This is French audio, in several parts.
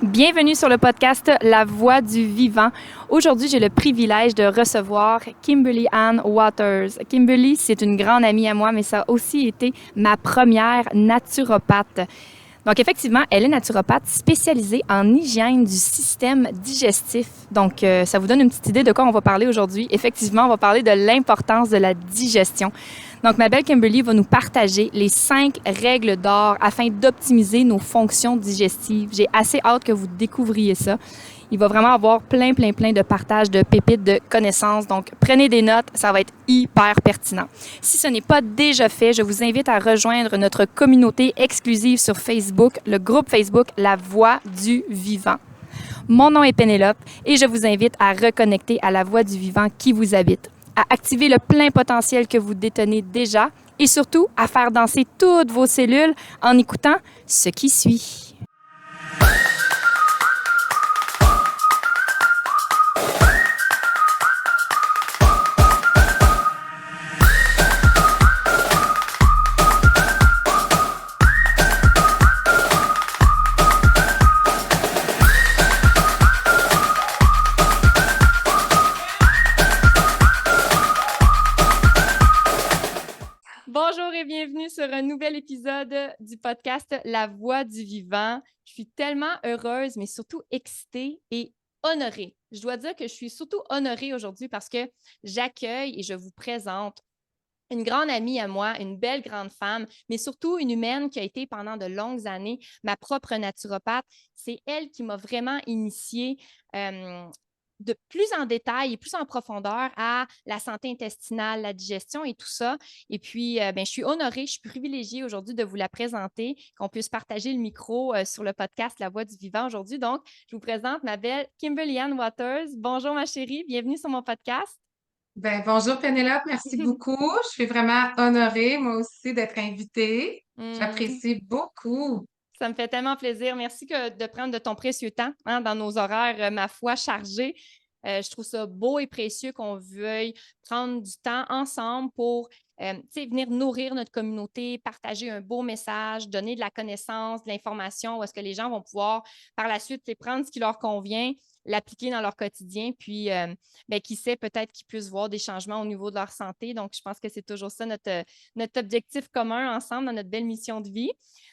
Bienvenue sur le podcast La Voix du Vivant. Aujourd'hui, j'ai le privilège de recevoir Kimberly Ann Waters. Kimberly, c'est une grande amie à moi, mais ça a aussi été ma première naturopathe. Donc, effectivement, elle est naturopathe spécialisée en hygiène du système digestif. Donc, ça vous donne une petite idée de quoi on va parler aujourd'hui. Effectivement, on va parler de l'importance de la digestion. Donc, ma belle Kimberly va nous partager les 5 règles d'or afin d'optimiser nos fonctions digestives. J'ai assez hâte que vous découvriez ça. Il va vraiment avoir plein de partage de pépites de connaissances. Donc, prenez des notes, ça va être hyper pertinent. Si ce n'est pas déjà fait, je vous invite à rejoindre notre communauté exclusive sur Facebook, le groupe Facebook La Voix du Vivant. Mon nom est Pénélope et je vous invite à reconnecter à la voix du vivant qui vous habite, à activer le plein potentiel que vous détenez déjà et surtout à faire danser toutes vos cellules en écoutant ce qui suit. Bonjour et bienvenue sur un nouvel épisode du podcast La Voix du Vivant. Je suis tellement heureuse, mais surtout excitée et honorée. Je dois dire que je suis surtout honorée aujourd'hui parce que j'accueille et je vous présente une grande amie à moi, une belle grande femme, mais surtout une humaine qui a été pendant de longues années ma propre naturopathe. C'est elle qui m'a vraiment initiée de plus en détail et plus en profondeur à la santé intestinale, la digestion et tout ça. Et puis, je suis honorée, je suis privilégiée aujourd'hui de vous la présenter, qu'on puisse partager le micro sur le podcast La Voix du Vivant aujourd'hui. Donc, je vous présente ma belle Kimberly Ann Waters. Bonjour ma chérie, bienvenue sur mon podcast. Bonjour Pénélope, merci beaucoup. Je suis vraiment honorée, moi aussi, d'être invitée. Hmm. J'apprécie beaucoup. Ça me fait tellement plaisir. Merci de prendre de ton précieux temps dans nos horaires, ma foi, chargés. Je trouve ça beau et précieux qu'on veuille prendre du temps ensemble pour venir nourrir notre communauté, partager un beau message, donner de la connaissance, de l'information, où est-ce que les gens vont pouvoir par la suite prendre ce qui leur convient, l'appliquer dans leur quotidien, puis qui sait, peut-être qu'ils puissent voir des changements au niveau de leur santé. Donc, je pense que c'est toujours ça notre objectif commun ensemble dans notre belle mission de vie.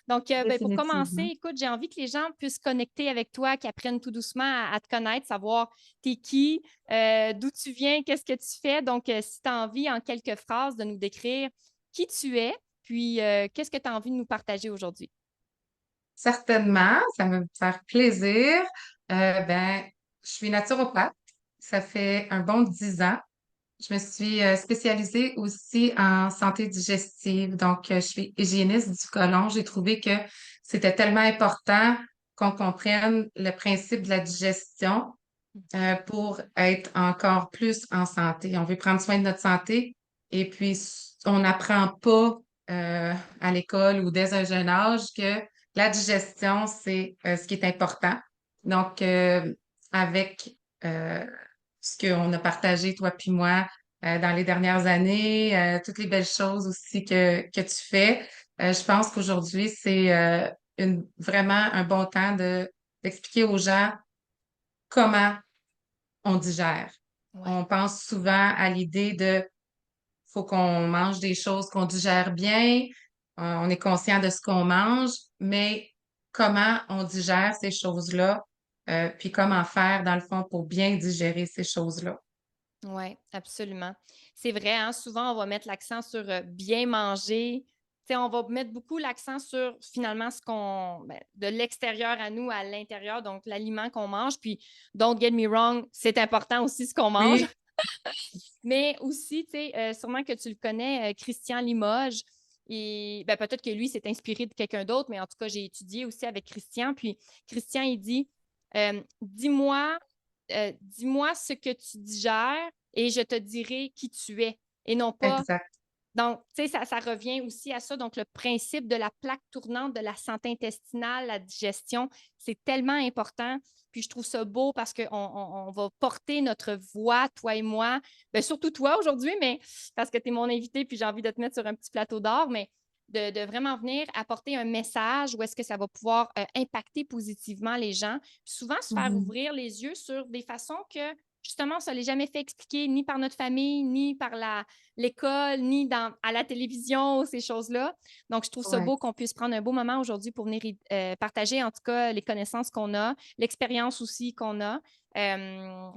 Donc, pour commencer, Définitivement. écoute, j'ai envie que les gens puissent connecter avec toi, qu'ils apprennent tout doucement à te connaître, savoir t'es qui, d'où tu viens, qu'est-ce que tu fais. Donc, si tu as envie, en quelques phrases, de nous décrire qui tu es, puis qu'est-ce que tu as envie de nous partager aujourd'hui? Certainement, ça va me faire plaisir. Je suis naturopathe. Ça fait un bon 10 ans. Je me suis spécialisée aussi en santé digestive. Donc, je suis hygiéniste du côlon. J'ai trouvé que c'était tellement important qu'on comprenne le principe de la digestion pour être encore plus en santé. On veut prendre soin de notre santé et puis on n'apprend pas à l'école ou dès un jeune âge que la digestion, c'est ce qui est important. Donc, avec euh, ce qu'on a partagé, toi puis moi, dans les dernières années, toutes les belles choses aussi que tu fais, je pense qu'aujourd'hui, c'est vraiment un bon temps d'expliquer aux gens comment on digère. Ouais. On pense souvent à l'idée de faut qu'on mange des choses qu'on digère bien, on est conscient de ce qu'on mange, mais comment on digère ces choses-là, puis comment faire dans le fond pour bien digérer ces choses-là. Oui, absolument. C'est vrai, hein, souvent, on va mettre l'accent sur bien manger. Tu sais, on va mettre beaucoup l'accent sur finalement de l'extérieur à nous, à l'intérieur, donc l'aliment qu'on mange. Puis, don't get me wrong, c'est important aussi ce qu'on mange. Oui, Mais aussi, tu sais, sûrement que tu le connais, Christian Limoges. Et peut-être que lui s'est inspiré de quelqu'un d'autre, mais en tout cas, j'ai étudié aussi avec Christian. Puis Christian, il dit dis-moi ce que tu digères et je te dirai qui tu es. Et non pas exact. donc, tu sais, ça revient aussi à ça. Donc, le principe de la plaque tournante de la santé intestinale, la digestion, c'est tellement important. Puis, je trouve ça beau parce qu'on va porter notre voix, toi et moi, surtout toi aujourd'hui, mais parce que tu es mon invité, puis j'ai envie de te mettre sur un petit plateau d'or, mais de vraiment venir apporter un message où est-ce que ça va pouvoir impacter positivement les gens. Puis souvent, se faire Mhm. ouvrir les yeux sur des façons que, justement, ça ne l'est jamais fait expliquer ni par notre famille, ni par l'école, ni à la télévision, ces choses-là. Donc, je trouve ça Ouais. beau qu'on puisse prendre un beau moment aujourd'hui pour venir partager, en tout cas, les connaissances qu'on a, l'expérience aussi qu'on a,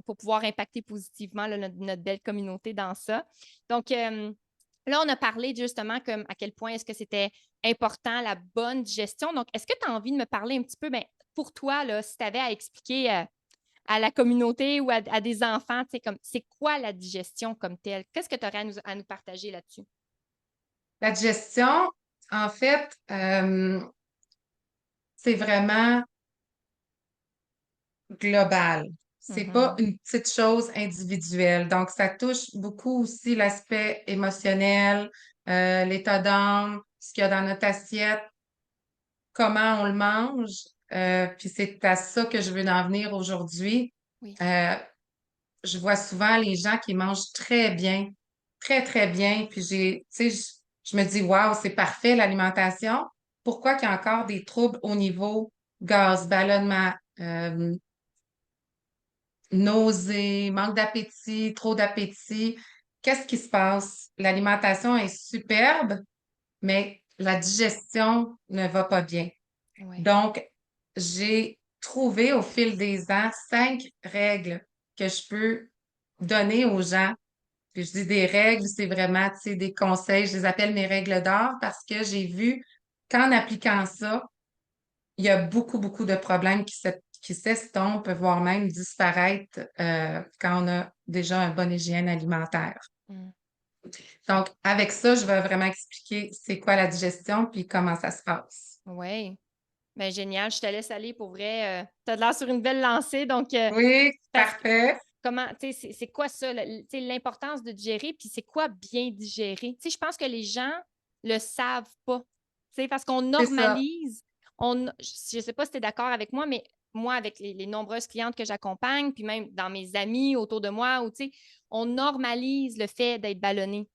pour pouvoir impacter positivement là, notre belle communauté dans ça. Donc, là, on a parlé justement comme à quel point est-ce que c'était important la bonne digestion. Donc, est-ce que tu as envie de me parler un petit peu, ben, pour toi, là, si tu avais à expliquer à la communauté ou à des enfants, tu sais, comme c'est quoi la digestion comme telle? Qu'est-ce que tu aurais à nous partager là-dessus? La digestion, en fait, c'est vraiment global. C'est pas Mhm. une petite chose individuelle. Donc, ça touche beaucoup aussi l'aspect émotionnel, l'état d'âme, ce qu'il y a dans notre assiette, comment on le mange. Puis c'est à ça que je veux en venir aujourd'hui. Oui. Euh, je vois souvent les gens qui mangent très bien, très, très bien. Puis tu sais, je me dis, waouh, c'est parfait l'alimentation. Pourquoi qu'il y a encore des troubles au niveau gaz, ballonnement, nausées, manque d'appétit, trop d'appétit? Qu'est-ce qui se passe? L'alimentation est superbe, mais la digestion ne va pas bien. Oui. Donc, j'ai trouvé au fil des ans 5 règles que je peux donner aux gens. Puis je dis des règles, c'est vraiment, tu sais, des conseils. Je les appelle mes règles d'or parce que j'ai vu qu'en appliquant ça, il y a beaucoup, beaucoup de problèmes qui s'estompent, voire même disparaître quand on a déjà une bonne hygiène alimentaire. Mm. Donc, avec ça, je vais vraiment expliquer c'est quoi la digestion puis comment ça se passe. Oui. Ben, génial. Je te laisse aller pour vrai. Tu as l'air sur une belle lancée. Donc, Oui, parce que parfait. comment, tu sais, c'est quoi ça, tu sais, l'importance de digérer, puis c'est quoi bien digérer? Tu sais, je pense que les gens le savent pas. Tu sais, parce qu'on C'est ça. normalise, je sais pas si tu es d'accord avec moi, mais moi, avec les nombreuses clientes que j'accompagne, puis même dans mes amis autour de moi, où, tu sais, on normalise le fait d'être ballonné.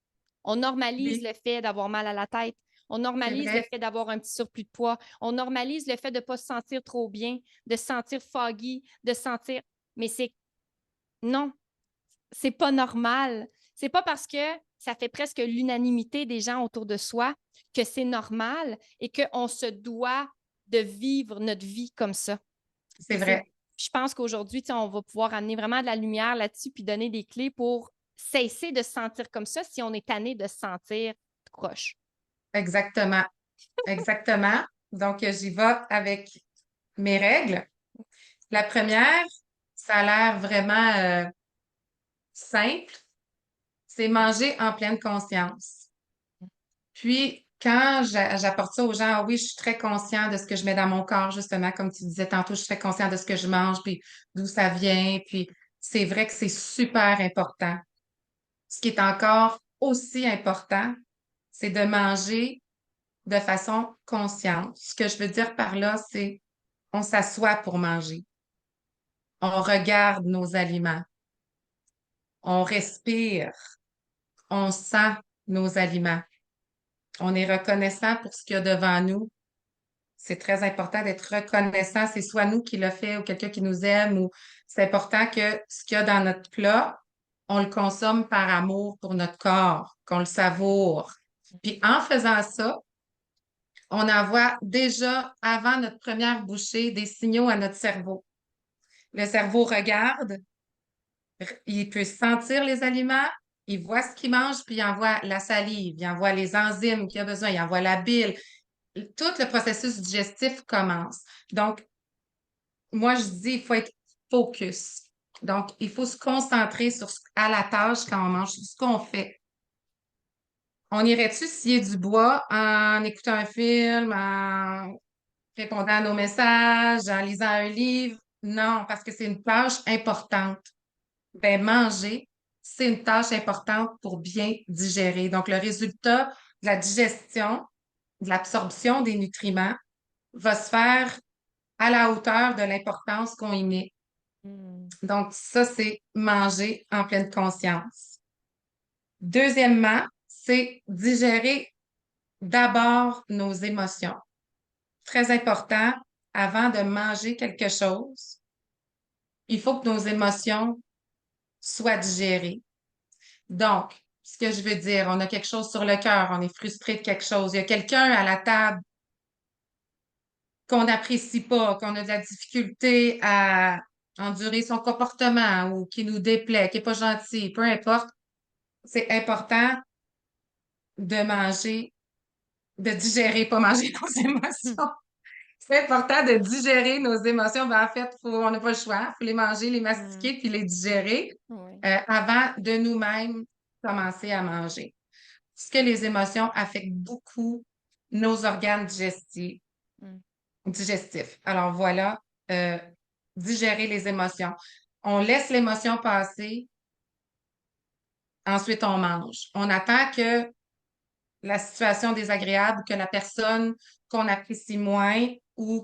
On normalise Oui, le fait d'avoir mal à la tête. On c'est normalise le vrai. fait d'avoir un petit surplus de poids. On normalise le fait de ne pas se sentir trop bien, de se sentir foggy, de se sentir. Mais c'est non, c'est pas normal. C'est pas parce que ça fait presque l'unanimité des gens autour de soi que c'est normal et qu'on se doit de vivre notre vie comme ça. C'est Puis vrai. je pense qu'aujourd'hui, tu sais, on va pouvoir amener vraiment de la lumière là-dessus puis donner des clés pour cesser de se sentir comme ça si on est tanné de se sentir croche. Exactement. Exactement. Donc, j'y vais avec mes règles. La première, ça a l'air vraiment simple, c'est manger en pleine conscience. Puis, quand j'apporte ça aux gens, ah oui, je suis très conscient de ce que je mets dans mon corps, justement, comme tu disais tantôt, je suis très conscient de ce que je mange, puis d'où ça vient. Puis, c'est vrai que c'est super important. Ce qui est encore aussi important, c'est de manger de façon consciente. Ce que je veux dire par là, c'est on s'assoit pour manger. On regarde nos aliments. On respire. On sent nos aliments. On est reconnaissant pour ce qu'il y a devant nous. C'est très important d'être reconnaissant. C'est soit nous qui l'a fait ou quelqu'un qui nous aime ou c'est important que ce qu'il y a dans notre plat, on le consomme par amour pour notre corps, qu'on le savoure. Puis en faisant ça, on envoie déjà avant notre première bouchée des signaux à notre cerveau. Le cerveau regarde, il peut sentir les aliments, il voit ce qu'il mange, puis il envoie la salive, il envoie les enzymes qu'il a besoin, il envoie la bile. Tout le processus digestif commence. Donc, moi, je dis, il faut être focus. Donc, il faut se concentrer à la tâche quand on mange, sur ce qu'on fait. On irait-tu scier du bois en écoutant un film, en répondant à nos messages, en lisant un livre? Non, parce que c'est une tâche importante. Ben, manger, c'est une tâche importante pour bien digérer. Donc, le résultat de la digestion, de l'absorption des nutriments va se faire à la hauteur de l'importance qu'on y met. Mm. Donc, ça, c'est manger en pleine conscience. Deuxièmement, c'est digérer d'abord nos émotions. Très important, avant de manger quelque chose, il faut que nos émotions soient digérées. Donc, ce que je veux dire, on a quelque chose sur le cœur, on est frustré de quelque chose. Il y a quelqu'un à la table qu'on n'apprécie pas, qu'on a de la difficulté à endurer son comportement ou qui nous déplaît, qui n'est pas gentil, peu importe. C'est important de manger, de digérer, pas manger nos Hmm. émotions. C'est important de digérer nos émotions. Ben, en fait, on n'a pas le choix. Il faut les manger, les Hmm. mastiquer puis les digérer Oui. avant de nous-mêmes commencer à manger. Parce que les émotions affectent beaucoup nos organes Hmm. digestifs. Alors voilà, euh, digérer les émotions. On laisse l'émotion passer, ensuite on mange. On attend que la situation désagréable, que la personne qu'on apprécie moins ou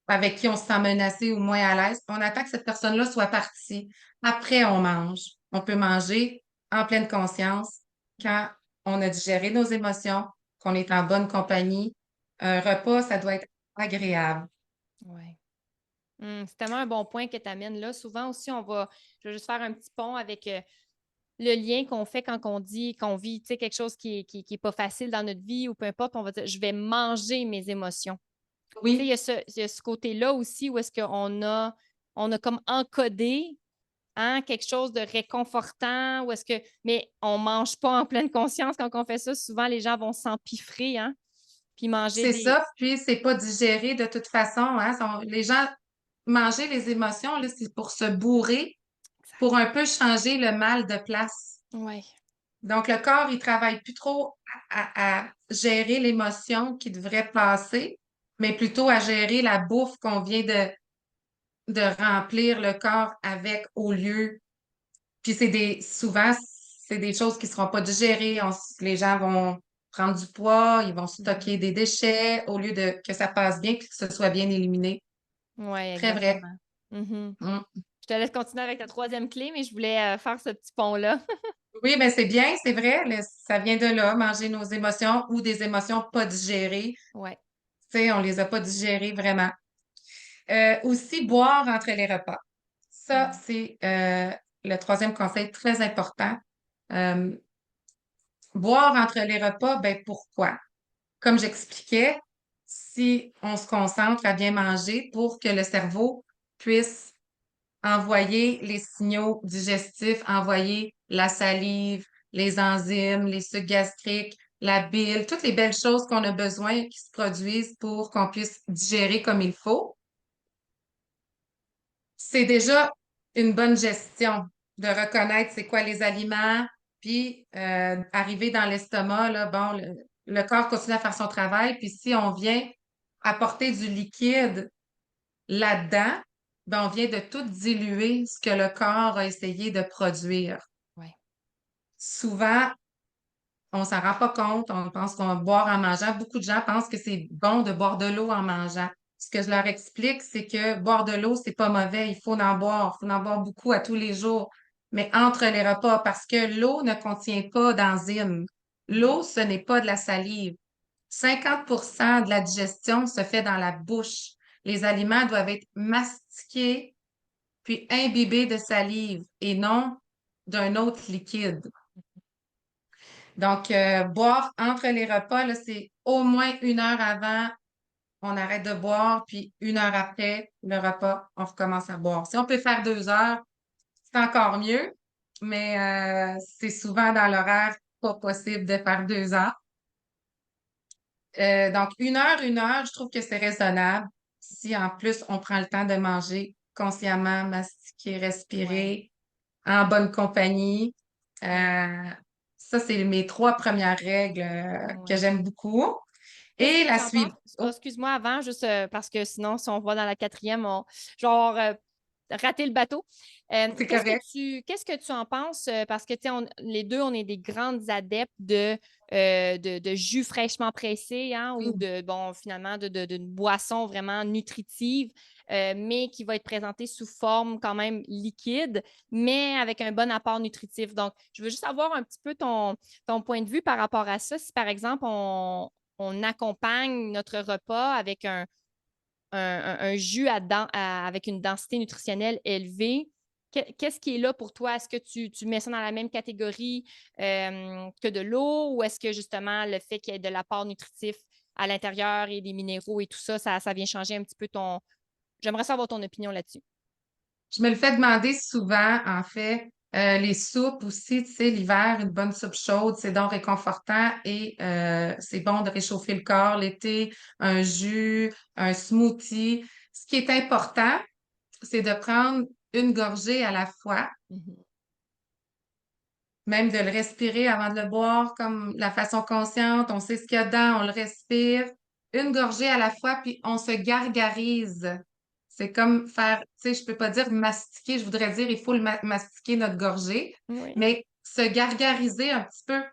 avec qui on se sent menacé ou moins à l'aise, on attend que cette personne-là soit partie. Après, on mange. On peut manger en pleine conscience quand on a digéré nos émotions, qu'on est en bonne compagnie. Un repas, ça doit être agréable. Ouais. C'est tellement un bon point que tu amènes là. Souvent aussi, je vais juste faire un petit pont avec le lien qu'on fait quand on dit qu'on vit, tu sais, quelque chose qui est pas facile dans notre vie ou peu importe, on va dire, je vais manger mes émotions. Tu sais, Oui, il y a ce côté-là aussi où est-ce on a comme encodé, hein, quelque chose de réconfortant, mais on mange pas en pleine conscience quand on fait ça. Souvent, les gens vont s'empiffrer, hein, puis manger c'est des. ça. Puis, c'est pas digéré de toute façon, hein. Les gens, manger les émotions, là, c'est pour se bourrer, Exact. pour un peu changer le mal de place. Ouais. Donc, le corps, il travaille plus trop à gérer l'émotion qui devrait passer, mais plutôt à gérer la bouffe qu'on vient de remplir le corps avec au lieu. Puis souvent, c'est des choses qui seront pas digérées. Les gens vont prendre du poids, ils vont Mhm. stocker des déchets au lieu de que ça passe bien puis que ce soit bien éliminé. Oui, Très vrai. exactement. Mhm. Mm. Je te laisse continuer avec ta troisième clé, mais je voulais faire ce petit pont-là. Oui, ben c'est bien, c'est vrai. Ça vient de là, manger nos émotions ou des émotions pas digérées. Ouais. Tu sais, on les a pas digérées vraiment. Aussi, boire entre les repas. Ça, Mm. c'est le troisième conseil très important. Euh, Boire entre les repas, ben pourquoi? Comme j'expliquais, si on se concentre à bien manger pour que le cerveau puisse envoyer les signaux digestifs, envoyer la salive, les enzymes, les sucs gastriques, la bile, toutes les belles choses qu'on a besoin qui se produisent pour qu'on puisse digérer comme il faut. C'est déjà une bonne gestion de reconnaître c'est quoi les aliments, puis arriver dans l'estomac, là, bon, le corps continue à faire son travail, puis si on vient apporter du liquide là-dedans, ben, on vient de tout diluer ce que le corps a essayé de produire. Ouais. Souvent, on s'en rend pas compte, on pense qu'on va boire en mangeant. Beaucoup de gens pensent que c'est bon de boire de l'eau en mangeant. Ce que je leur explique, c'est que boire de l'eau, c'est pas mauvais. Il faut en boire beaucoup à tous les jours, mais entre les repas, parce que l'eau ne contient pas d'enzymes. Mhm. L'eau, ce n'est pas de la salive. 50% de la digestion se fait dans la bouche. Les aliments doivent être mastiqués puis imbibés de salive et non d'un autre liquide. Donc, boire entre les repas, là, c'est au moins 1 heure avant, on arrête de boire, puis 1 heure après le repas, on recommence à boire. Si on peut faire 2 heures, c'est encore mieux, mais c'est souvent dans l'horaire pas possible de faire 2 heures. Donc, 1 heure, je trouve que c'est raisonnable. Si en plus on prend le temps de manger consciemment, mastiquer, Ouais. respirer, en bonne compagnie. Mm. Euh, Ça, c'est mes 3 premières règles que Ouais. j'aime beaucoup. Qu'est-ce Et que la tu en penses? suivante. Oh, Oh, excuse-moi avant, juste parce que sinon, si on va dans la quatrième, genre rater le bateau. c'est correct. Qu'est-ce que tu en penses? Parce que tu sais, les deux, on est des grandes adeptes de jus fraîchement pressé, hein, ou Mm. de bon, finalement, d'une boisson vraiment nutritive, mais qui va être présentée sous forme quand même liquide, mais avec un bon apport nutritif. Donc, je veux juste avoir un petit peu ton point de vue par rapport à ça. Si par exemple, on accompagne notre repas avec un jus avec une densité nutritionnelle élevée. Qu'est-ce qui est là pour toi? Est-ce que tu mets ça dans la même catégorie que de l'eau ou est-ce que justement le fait qu'il y ait de l'apport nutritif à l'intérieur et des minéraux et tout ça, ça vient changer un petit peu ton... J'aimerais savoir ton opinion là-dessus. Je me le fais demander souvent, en fait. Les soupes aussi, tu sais, l'hiver, une bonne soupe chaude, c'est donc réconfortant et c'est bon de réchauffer le corps. L'été, un jus, un smoothie. Ce qui est important, c'est de prendre une gorgée à la fois, Mhm. même de le respirer avant de le boire, comme la façon consciente. On sait ce qu'il y a dedans, on le respire. Une gorgée à la fois, puis on se gargarise. C'est comme faire, tu sais, je peux pas dire mastiquer, je voudrais dire il faut le mastiquer notre gorgée, Oui. mais se gargariser un petit peu.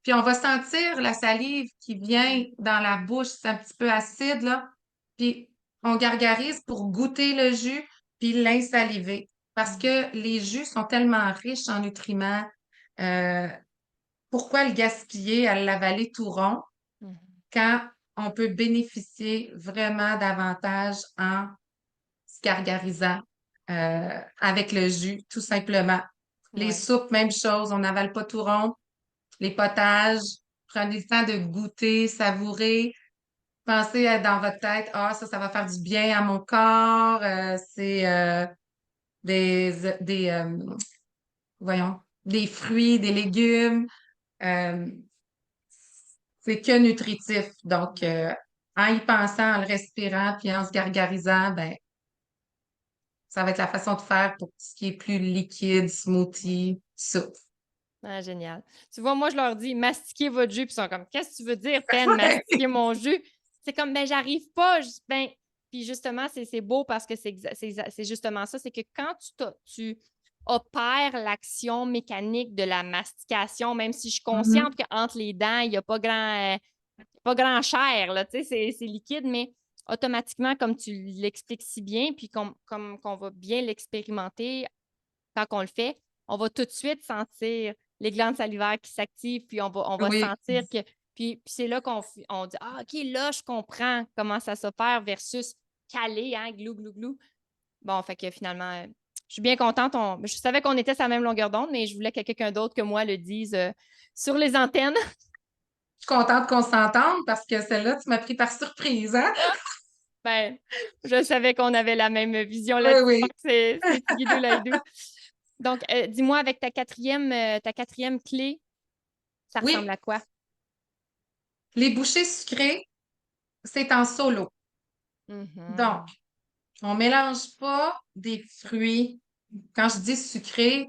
Puis on va sentir la salive qui vient dans la bouche, c'est un petit peu acide, là. Puis on gargarise pour goûter le jus, puis l'insaliver. Parce que les jus sont tellement riches en nutriments. euh, Pourquoi le gaspiller à l'avaler tout rond Mhm. quand on peut bénéficier vraiment davantage en se gargarisant avec le jus, tout simplement. Les Ouais. soupes, même chose, on n'avale pas tout rond. Les potages, prenez le temps de goûter, savourer. Pensez dans votre tête, ah, ça va faire du bien à mon corps. C'est des voyons, des fruits, des légumes. Euh, c'est que nutritif. Donc, en y pensant, en le respirant, puis en se gargarisant, ben, ça va être la façon de faire pour ce qui est plus liquide, smoothie, soupe. Ah, génial. Tu vois, moi, je leur dis mastiquez votre jus, puis ils sont comme qu'est-ce que tu veux dire, Pen, Ouais. mastiquer mon jus? C'est comme ben, j'arrive pas. Ben, puis justement, c'est beau parce que c'est justement ça, c'est que quand tu opères l'action mécanique de la mastication, même si je suis consciente Mhm. qu'entre les dents, il n'y a pas grand chair, là, tu sais, c'est liquide, mais automatiquement, comme tu l'expliques si bien, puis comme qu'on va bien l'expérimenter quand on le fait, on va tout de suite sentir les glandes salivaires qui s'activent, puis on va Oui, sentir que. Puis c'est là qu'on dit ah, OK, là, je comprends comment ça s'opère versus caler, hein, glou, glou, glou. Bon, fait que finalement, je suis bien contente. Je savais qu'on était sur la même longueur d'onde, mais je voulais que quelqu'un d'autre que moi le dise sur les antennes. je suis contente qu'on s'entende parce que celle-là, tu m'as pris par surprise, hein? Ben, je savais qu'on avait la même vision Oui, là-dessus. oui. Donc, c'est guidou laidou. Donc, dis-moi, avec ta quatrième clé, ça ressemble Oui, à quoi? les bouchées sucrées, c'est en solo. Donc, Mhm. on mélange pas des fruits. Quand je dis sucré,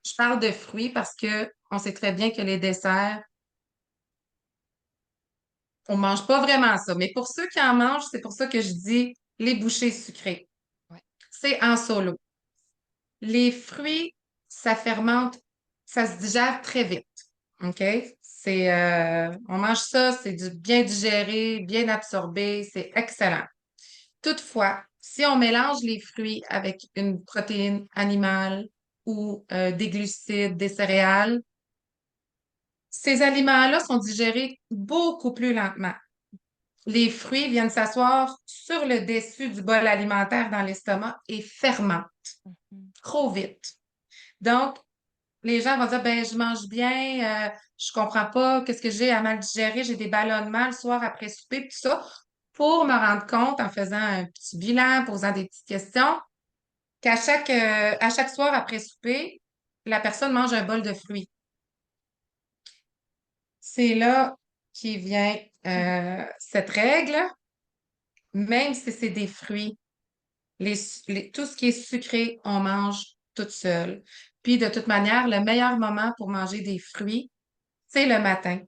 je parle de fruits parce que on sait très bien que les desserts, on mange pas vraiment ça. Mais pour ceux qui en mangent, c'est pour ça que je dis les bouchées sucrées. Ouais. C'est en solo. Les fruits, ça fermente, ça se digère très vite. OK? On mange ça, bien digéré, bien absorbé, c'est excellent. Toutefois, si on mélange les fruits avec une protéine animale ou des glucides, des céréales, ces aliments-là sont digérés beaucoup plus lentement. Les fruits viennent s'asseoir sur le dessus du bol alimentaire dans l'estomac et fermentent Mhm. trop vite. Donc, les gens vont dire, ben, je mange bien, je comprends pas, qu'est-ce que j'ai à mal digérer, j'ai des ballonnements le soir après souper, tout ça, pour me rendre compte en faisant un petit bilan, posant des petites questions, à chaque soir après souper, la personne mange un bol de fruits. C'est là qui vient cette règle, même si c'est des fruits, tout ce qui est sucré, on mange toute seule. Puis de toute manière, le meilleur moment pour manger des fruits, c'est le matin.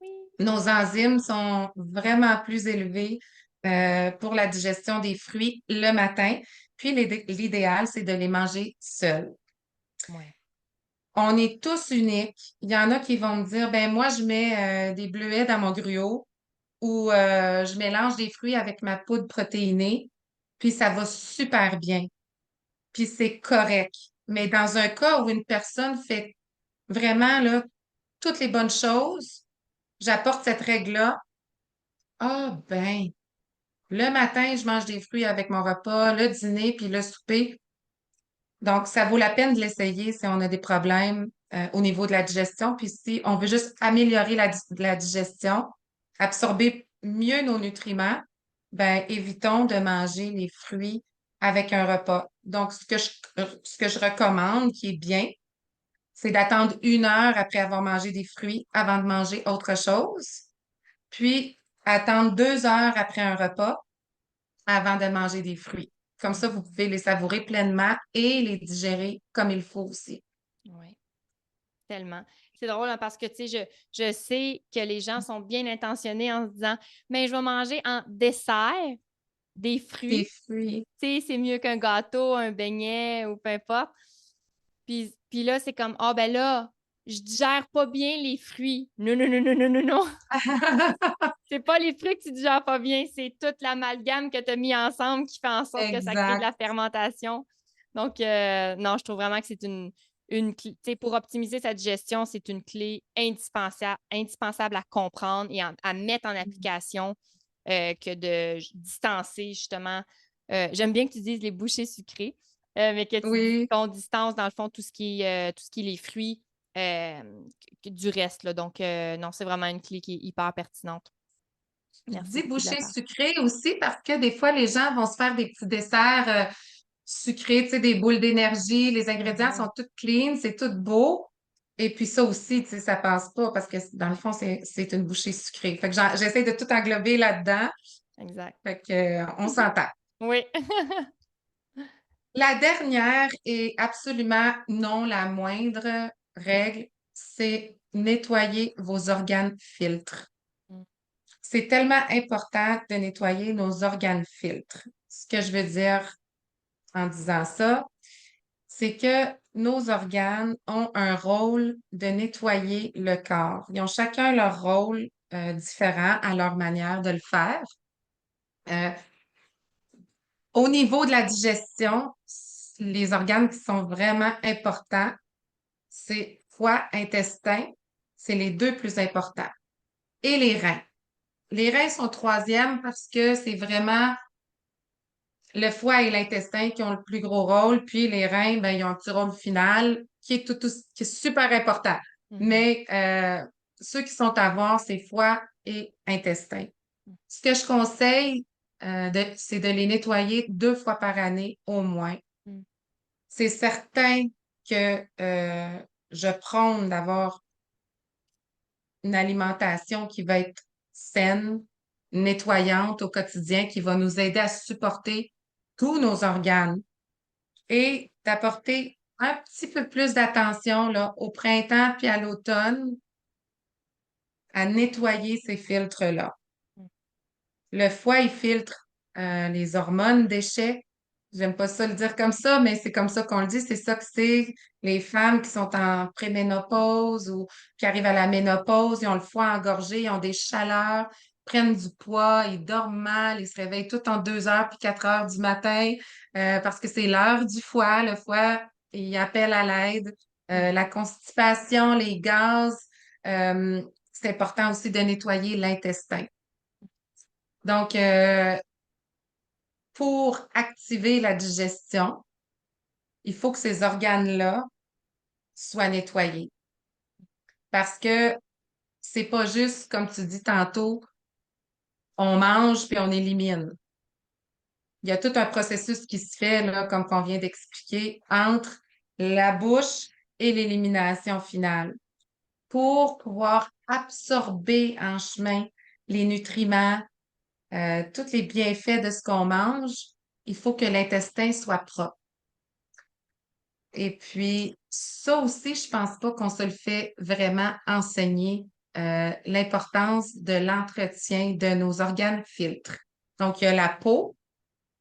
Oui. Nos enzymes sont vraiment plus élevées pour la digestion des fruits le matin. Puis l'idéal, c'est de les manger seuls. Ouais. On est tous uniques. Il y en a qui vont me dire, ben moi, je mets des bleuets dans mon gruau ou je mélange des fruits avec ma poudre protéinée, puis ça va super bien. Puis c'est correct. Mais dans un cas où une personne fait vraiment là, toutes les bonnes choses, j'apporte cette règle-là. Ah, ben, le matin, je mange des fruits avec mon repas, le dîner, puis le souper. Donc, ça vaut la peine de l'essayer si on a des problèmes au niveau de la digestion. Puis si on veut juste améliorer la digestion, absorber mieux nos nutriments, ben évitons de manger les fruits avec un repas. Donc, ce que je recommande, qui est bien, c'est d'attendre 1 heure après avoir mangé des fruits avant de manger autre chose, puis attendre 2 heures après un repas avant de manger des fruits. Comme ça, vous pouvez les savourer pleinement et les digérer comme il faut aussi. Oui, tellement. C'est drôle hein, parce que, tu sais, je sais que les gens sont bien intentionnés en se disant, mais je vais manger en dessert des Des fruits. fruits. Tu sais, c'est mieux qu'un gâteau, un beignet ou peu importe. Puis là, c'est comme, ah ben là, je digère pas bien les fruits. Non, non, non, non, non, non, non. C'est pas les fruits que tu digères pas bien, c'est toute l'amalgame que tu as mis ensemble qui fait en sorte que ça crée de Exact. la fermentation. Donc, non, je trouve vraiment que c'est une clé. Tu sais, pour optimiser sa digestion, c'est une clé indispensable à comprendre et à mettre en application que de distancer justement. J'aime bien que tu dises les bouchées sucrées, mais que Oui. qu'on distance dans le fond tout ce qui est les fruits du reste. Là. Donc, non, c'est vraiment une clé qui est hyper pertinente. Je Merci dis beaucoup de la boucher part. sucré aussi parce que des fois, les gens vont se faire des petits desserts sucrés, tu sais, des boules d'énergie. Les ingrédients Mhm. sont tous clean, c'est tout beau. Et puis ça aussi, tu sais, ça passe pas parce que dans le fond, c'est une bouchée sucrée. Fait que j'essaie de tout englober là-dedans. Exact. Fait que, on s'entend. Oui. La dernière et absolument non la moindre règle, c'est nettoyer vos organes filtres. Mm. C'est tellement important de nettoyer nos organes filtres. Ce que je veux dire en disant ça, c'est que nos organes ont un rôle de nettoyer le corps. Ils ont chacun leur rôle différent à leur manière de le faire. Euh, Au niveau de la digestion, les organes qui sont vraiment importants, c'est foie, intestin, c'est les deux plus importants. Et les reins. Les reins sont troisième parce que c'est vraiment le foie et l'intestin qui ont le plus gros rôle, puis les reins, ben, ils ont un petit rôle final qui est qui est super important. Mhm. Mais ceux qui sont à voir, c'est foie et intestin. Ce que je conseille, c'est de les nettoyer 2 fois par année au moins. Mm. C'est certain que je prône d'avoir une alimentation qui va être saine, nettoyante au quotidien, qui va nous aider à supporter tous nos organes et d'apporter un petit peu plus d'attention là, au printemps puis à l'automne à nettoyer ces filtres-là. Mm. Le foie, il filtre les hormones, déchets. J'aime pas ça le dire comme ça, mais c'est comme ça qu'on le dit. C'est ça que c'est. Les femmes qui sont en préménopause ou qui arrivent à la ménopause, ils ont le foie engorgé, ils ont des chaleurs, prennent du poids, ils dorment mal, ils se réveillent tout en 2 heures puis 4 heures du matin parce que c'est l'heure du foie. Le foie, il appelle à l'aide. Mhm. La constipation, les gaz, euh, c'est important aussi de nettoyer l'intestin. Donc, pour activer la digestion, il faut que ces organes-là soient nettoyés. Parce que c'est pas juste, comme tu dis tantôt, on mange puis on élimine. Il y a tout un processus qui se fait, là, comme qu'on vient d'expliquer, entre la bouche et l'élimination finale pour pouvoir absorber en chemin les nutriments, tous les bienfaits de ce qu'on mange. Il faut que l'intestin soit propre. Et puis, ça aussi, je pense pas qu'on se le fait vraiment enseigner, l'importance de l'entretien de nos organes filtres. Donc, il y a la peau,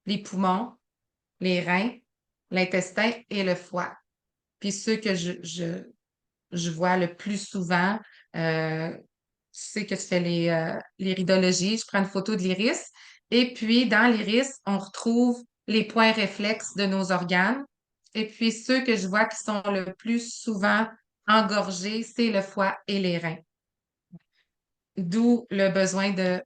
les poumons, les reins, l'intestin et le foie. Puis ceux que je vois le plus souvent, tu sais que tu fais l'iridologie, je prends une photo de l'iris, et puis dans l'iris, on retrouve les points réflexes de nos organes. Et puis ceux que je vois qui sont le plus souvent engorgés, c'est le foie et les reins. D'où le besoin de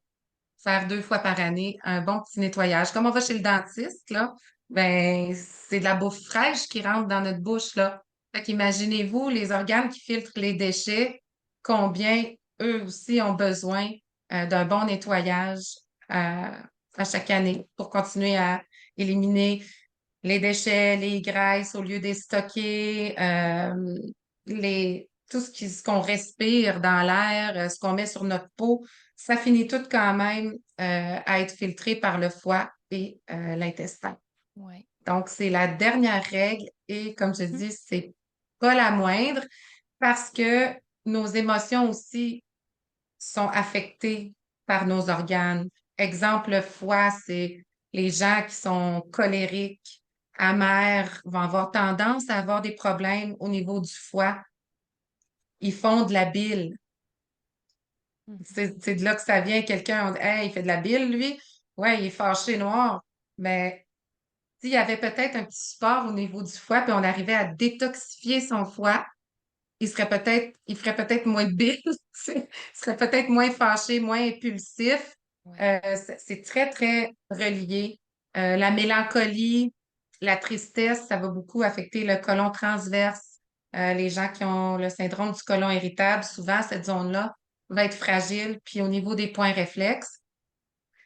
faire 2 fois par année un bon petit nettoyage. Comme on va chez le dentiste, là, ben, c'est de la bouffe fraîche qui rentre dans notre bouche, là. Fait qu'imaginez-vous, les organes qui filtrent les déchets, combien eux aussi ont besoin d'un bon nettoyage euh, à chaque année pour continuer à éliminer les déchets, les graisses au lieu de les stocker, tout ce qu'on respire dans l'air, ce qu'on met sur notre peau, ça finit tout quand même à être filtré par le foie et l'intestin. Ouais. Donc, c'est la dernière règle et comme je Mhm. dis, c'est pas la moindre parce que nos émotions aussi sont affectées par nos organes. Exemple, le foie, c'est les gens qui sont colériques, amers, vont avoir tendance à avoir des problèmes au niveau du foie. Ils font de la bile. Mhm. C'est de là que ça vient. Quelqu'un, on dit, hey, il fait de la bile, lui. Ouais, il est fâché noir. Mais s'il y avait peut-être un petit support au niveau du foie, puis on arrivait à détoxifier son foie, il ferait peut-être moins de bile, tu sais. Il serait peut-être moins fâché, moins impulsif. Ouais. C'est très, très relié. La mélancolie, la tristesse, ça va beaucoup affecter le côlon transverse. Les gens qui ont le syndrome du côlon irritable, souvent, cette zone-là va être fragile. Puis au niveau des points réflexes,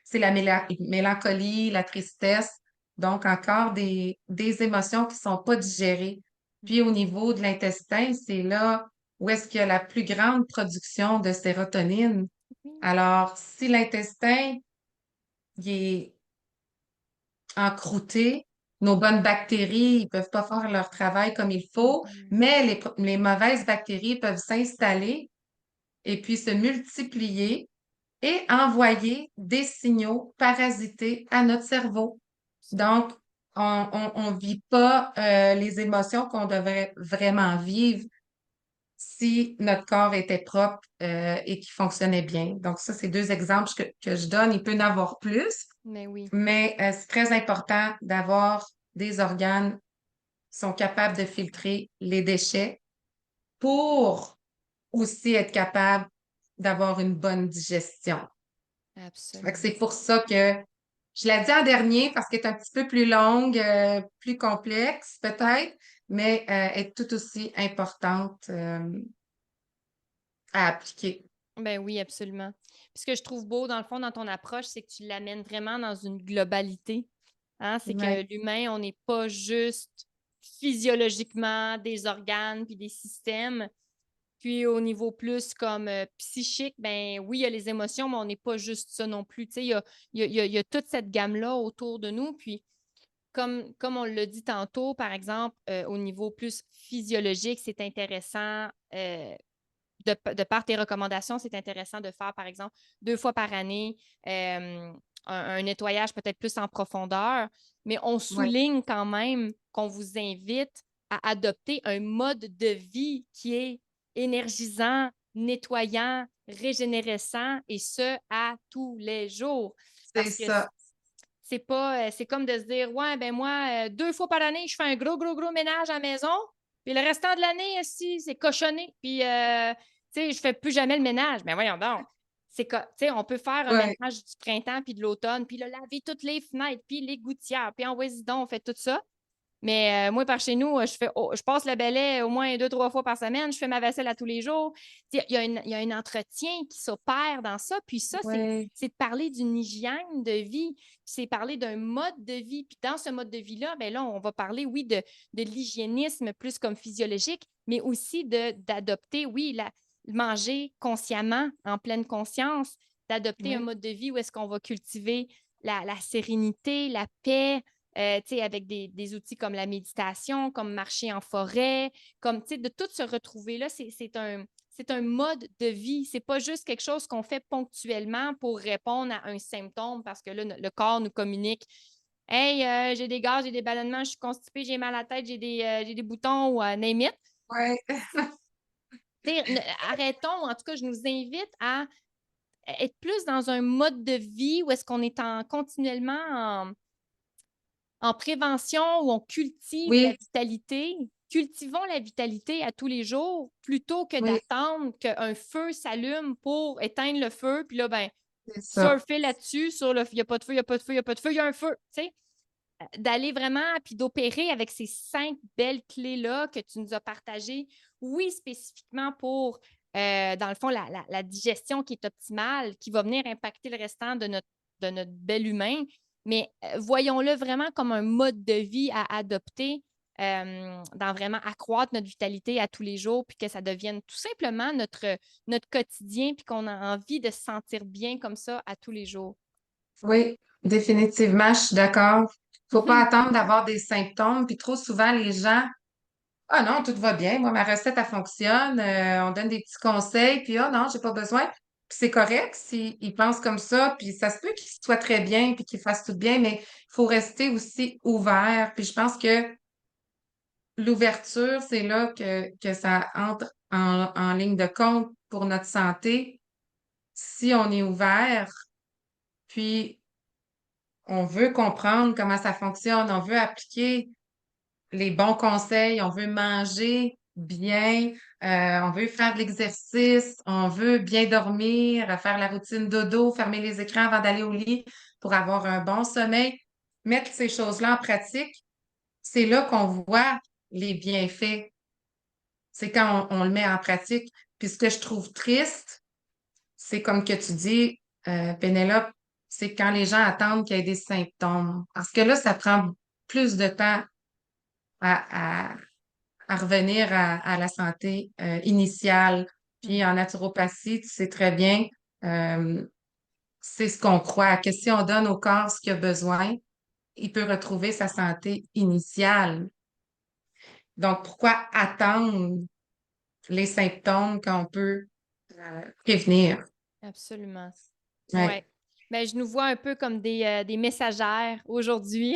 c'est la mélancolie, la tristesse, donc encore des émotions qui sont pas digérées. Puis au niveau de l'intestin, c'est là où est-ce qu'il y a la plus grande production de sérotonine. Oui. Alors, si l'intestin il est encrouté, nos bonnes bactéries, ils peuvent pas faire leur travail comme il faut, Mhm. mais les mauvaises bactéries peuvent s'installer et puis se multiplier et envoyer des signaux parasités à notre cerveau. Donc, on vit pas les émotions qu'on devrait vraiment vivre si notre corps était propre et qui fonctionnait bien. Donc, ça, c'est 2 exemples que je donne. Il peut y en avoir plus, Mais oui. mais c'est très important d'avoir des organes qui sont capables de filtrer les déchets pour aussi être capable d'avoir une bonne digestion. Fait que c'est Absolument. pour ça que je l'ai dit en dernier parce qu'elle est un petit peu plus longue, plus complexe peut-être, mais est tout aussi importante à appliquer. Ben oui, absolument. Puis ce que je trouve beau, dans le fond, dans ton approche, c'est que tu l'amènes vraiment dans une globalité. Hein? C'est Ouais, que l'humain, on n'est pas juste physiologiquement des organes puis des systèmes. Puis au niveau plus comme psychique, ben oui, il y a les émotions, mais on n'est pas juste ça non plus. Tu sais, il y a toute cette gamme-là autour de nous. Puis comme on l'a dit tantôt, par exemple, au niveau plus physiologique, c'est intéressant de par tes recommandations, c'est intéressant de faire, par exemple, 2 fois par année, un nettoyage peut-être plus en profondeur, mais on ouais, souligne quand même qu'on vous invite à adopter un mode de vie qui est énergisant, nettoyant, régénérescent, et ce, à tous les jours. c'est Parce que ça. c'est pas, c'est comme de se dire, ouais, ben moi, 2 fois par année, je fais un gros, gros, gros ménage à la maison, puis le restant de l'année, si, c'est cochonné, puis tu sais, je fais plus jamais le ménage. Mais voyons donc. Tu sais, on peut faire un Ouais, ménage du printemps puis de l'automne, puis le laver toutes les fenêtres, puis les gouttières, puis en donc, on fait tout ça. Mais moi, par chez nous, je passe le balai au moins 2, 3 fois par semaine. Je fais ma vaisselle à tous les jours. Il y a un entretien qui s'opère dans ça. Puis ça, ouais, c'est de parler d'une hygiène de vie. C'est parler d'un mode de vie. Puis dans ce mode de vie-là, ben là, on va parler, oui, de l'hygiénisme plus comme physiologique, mais aussi d'adopter, oui, manger consciemment, en pleine conscience, d'adopter un ouais, mode de vie où est-ce qu'on va cultiver la sérénité, la paix, avec des outils comme la méditation, comme marcher en forêt, comme de tout se retrouver là, c'est un mode de vie. C'est pas juste quelque chose qu'on fait ponctuellement pour répondre à un symptôme parce que là, le corps nous communique. Hey, j'ai des gaz, j'ai des ballonnements, je suis constipée, j'ai mal à la tête, j'ai des boutons ou name it. ouais. Arrêtons, en tout cas, je nous invite à être plus dans un mode de vie où est-ce qu'on est continuellement en prévention où on cultive la Oui, vitalité, cultivons la vitalité à tous les jours plutôt que oui, d'attendre qu'un feu s'allume pour éteindre le feu. Puis là, ben, c'est ça. surfer là-dessus, sur le il n'y a pas de feu, il n'y a pas de feu, il n'y a pas de feu, il y a un feu. Tu sais, d'aller vraiment, puis d'opérer avec ces 5 belles clés-là que tu nous as partagées. Oui, spécifiquement pour, dans le fond, la digestion qui est optimale, qui va venir impacter le restant de notre bel humain. Mais voyons-le vraiment comme un mode de vie à adopter dans vraiment accroître notre vitalité à tous les jours, puis que ça devienne tout simplement notre quotidien, puis qu'on a envie de se sentir bien comme ça à tous les jours. Oui, définitivement, je suis d'accord. Faut pas attendre d'avoir des symptômes, puis trop souvent, les gens, ah non, tout va bien, moi, ma recette, elle fonctionne, on donne des petits conseils, puis ah non, j'ai pas besoin. Puis c'est correct s'ils pensent comme ça, puis ça se peut qu'ils soient très bien, puis qu'ils fassent tout bien, mais il faut rester aussi ouvert. Puis je pense que l'ouverture, c'est là que ça entre en ligne de compte pour notre santé. Si on est ouvert, puis on veut comprendre comment ça fonctionne, on veut appliquer les bons conseils, on veut manger bien, on veut faire de l'exercice, on veut bien dormir, faire la routine dodo, fermer les écrans avant d'aller au lit pour avoir un bon sommeil. Mettre ces choses-là en pratique, c'est là qu'on voit les bienfaits. C'est quand on le met en pratique. Puis ce que je trouve triste, c'est comme que tu dis, Pénélope, c'est quand les gens attendent qu'il y ait des symptômes. Parce que là, ça prend plus de temps à, à, à revenir à la santé initiale. Puis en naturopathie, tu sais très bien, euh, c'est ce qu'on croit, que si on donne au corps ce qu'il a besoin, il peut retrouver sa santé initiale. Donc, pourquoi attendre les symptômes qu'on peut prévenir? Absolument. Ouais. Ouais. Ben, je nous vois un peu comme des messagères aujourd'hui.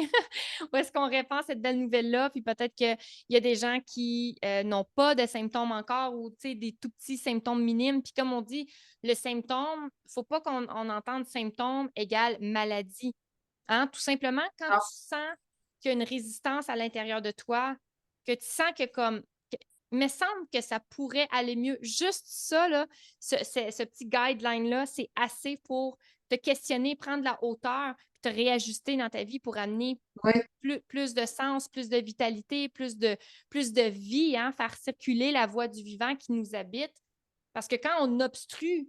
Où est-ce qu'on répand cette belle nouvelle-là? Puis peut-être qu'il y a des gens qui n'ont pas de symptômes encore ou des tout petits symptômes minimes. Puis comme on dit, le symptôme, il ne faut pas qu'on entende symptôme égale maladie. Hein? Tout simplement, quand Ah, tu sens qu'il y a une résistance à l'intérieur de toi, que tu sens que comme il me semble que ça pourrait aller mieux. Juste ça, là, ce petit guideline-là, c'est assez pour te questionner, prendre la hauteur, puis te réajuster dans ta vie pour amener oui, plus de sens, plus de vitalité, plus de vie, hein, faire circuler la voie du vivant qui nous habite. Parce que quand on obstrue,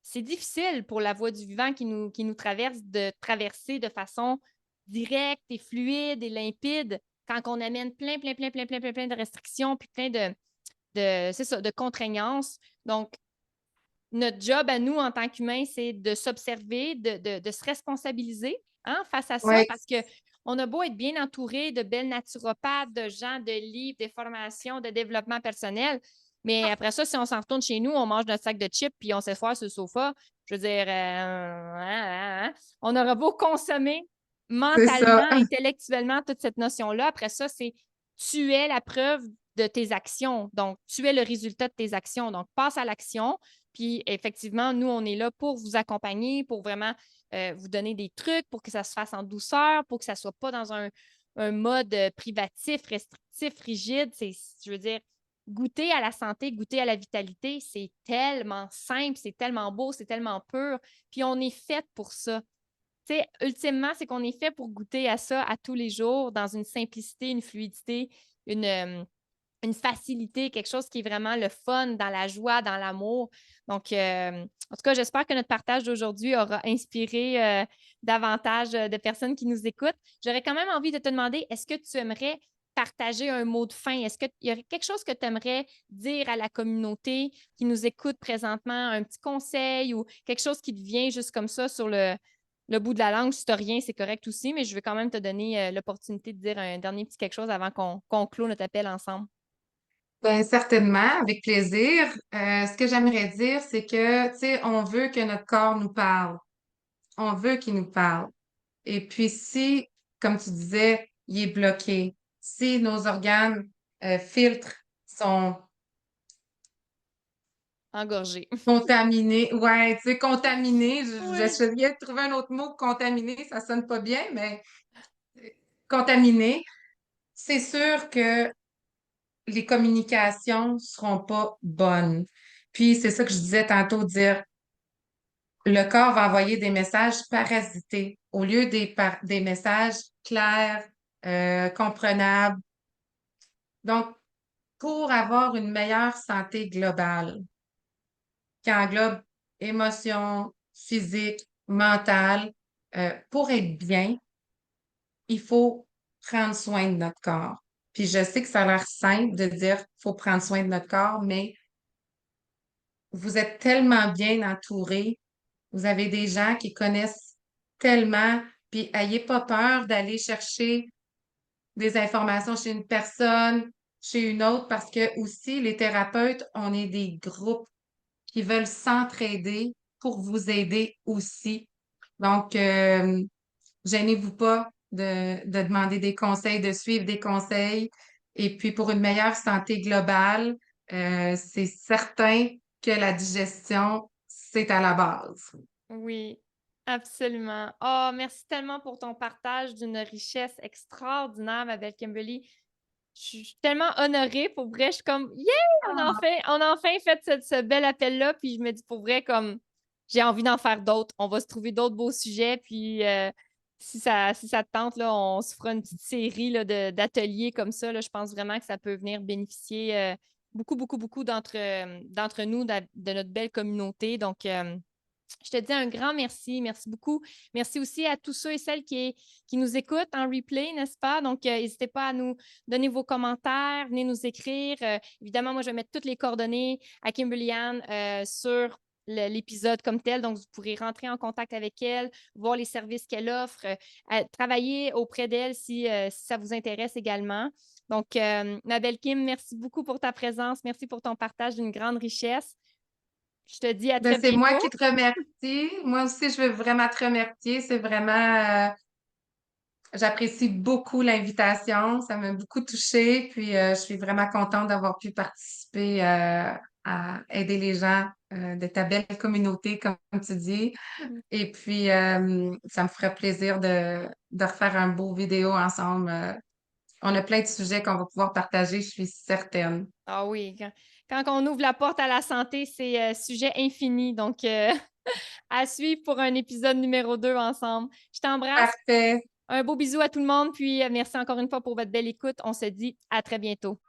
c'est difficile pour la voie du vivant qui nous traverse de traverser de façon directe et fluide et limpide quand on amène plein, plein, plein, plein, plein, plein, plein de restrictions puis plein c'est ça, de contraignances. Donc, notre job à nous en tant qu'humains, c'est de s'observer, de se responsabiliser face à ça oui, parce que on a beau être bien entouré de belles naturopathes, de gens, de livres, de formations, de développement personnel, mais après ça, si on s'en retourne chez nous, on mange notre sac de chips puis on s'assoit sur le sofa, je veux dire, on aura beau consommer c'est ça. mentalement, intellectuellement toute cette notion-là. Après ça, c'est tu es la preuve de tes actions. Donc, tu es le résultat de tes actions. Donc, passe à l'action. Puis, effectivement, nous, on est là pour vous accompagner, pour vraiment vous donner des trucs, pour que ça se fasse en douceur, pour que ça ne soit pas dans un mode privatif, restrictif, rigide. Je veux dire, goûter à la santé, goûter à la vitalité, c'est tellement simple, c'est tellement beau, c'est tellement pur. Puis, on est fait pour ça. Tu sais, ultimement, c'est qu'on est fait pour goûter à ça à tous les jours, dans une simplicité, une fluidité, une facilité, quelque chose qui est vraiment le fun, dans la joie, dans l'amour. Donc, en tout cas, j'espère que notre partage d'aujourd'hui aura inspiré davantage de personnes qui nous écoutent. J'aurais quand même envie de te demander, est-ce que tu aimerais partager un mot de fin? Est-ce qu'il y aurait quelque chose que tu aimerais dire à la communauté qui nous écoute présentement, un petit conseil ou quelque chose qui te vient juste comme ça sur le bout de la langue? Si tu n'as rien, c'est correct aussi, mais je vais quand même te donner l'opportunité de dire un dernier petit quelque chose avant qu'on clôt notre appel ensemble. Ben, certainement, avec plaisir. Ce que j'aimerais dire, c'est que, tu sais, on veut que notre corps nous parle. On veut qu'il nous parle. Et puis, si, comme tu disais, il est bloqué, si nos organes, filtres sont Engorgé. contaminés, ouais, tu sais, contaminés, Oui. j'essayais de trouver un autre mot, contaminé, ça sonne pas bien, mais contaminé, c'est sûr que les communications seront pas bonnes. Puis c'est ça que je disais tantôt, dire le corps va envoyer des messages parasités au lieu des messages clairs, comprenables. Donc, pour avoir une meilleure santé globale, qui englobe émotion, physique, mentale, pour être bien, il faut prendre soin de notre corps. Puis je sais que ça a l'air simple de dire faut prendre soin de notre corps, mais vous êtes tellement bien entouré, vous avez des gens qui connaissent tellement, puis ayez pas peur d'aller chercher des informations chez une personne, chez une autre, parce que aussi, les thérapeutes, on est des groupes qui veulent s'entraider pour vous aider aussi. Donc, gênez-vous pas de demander des conseils, de suivre des conseils. Et puis, pour une meilleure santé globale, c'est certain que la digestion, c'est à la base. Oui, absolument. Oh, merci tellement pour ton partage d'une richesse extraordinaire, ma belle Kimberly. Je suis tellement honorée, pour vrai. Je suis comme, yeah, on a enfin fait ce bel appel-là. Puis je me dis, pour vrai, comme, j'ai envie d'en faire d'autres. On va se trouver d'autres beaux sujets. Puis si ça te tente, là, on se fera une petite série là, d'ateliers comme ça. Là. Je pense vraiment que ça peut venir bénéficier beaucoup, beaucoup, beaucoup d'entre nous, de notre belle communauté. Donc, je te dis un grand merci. Merci beaucoup. Merci aussi à tous ceux et celles qui nous écoutent en replay, n'est-ce pas? Donc, n'hésitez pas à nous donner vos commentaires, venez nous écrire. Évidemment, moi, je vais mettre toutes les coordonnées à Kimberly Ann sur l'épisode comme tel. Donc, vous pourrez rentrer en contact avec elle, voir les services qu'elle offre, travailler auprès d'elle si ça vous intéresse également. Donc, ma belle Kim, merci beaucoup pour ta présence. Merci pour ton partage d'une grande richesse. Je te dis à Ben, très c'est moi bientôt. qui te remercie. Moi aussi, je veux vraiment te remercier. C'est vraiment, j'apprécie beaucoup l'invitation. Ça m'a beaucoup touchée. Puis, je suis vraiment contente d'avoir pu participer, à aider les gens, de ta belle communauté, comme tu dis. Et puis, ça me ferait plaisir de refaire un beau vidéo ensemble. On a plein de sujets qu'on va pouvoir partager, je suis certaine. Ah oui, quand on ouvre la porte à la santé, c'est sujet infini. Donc, à suivre pour un épisode numéro 2 ensemble. Je t'embrasse. Parfait. Un beau bisou à tout le monde. Puis, merci encore une fois pour votre belle écoute. On se dit à très bientôt.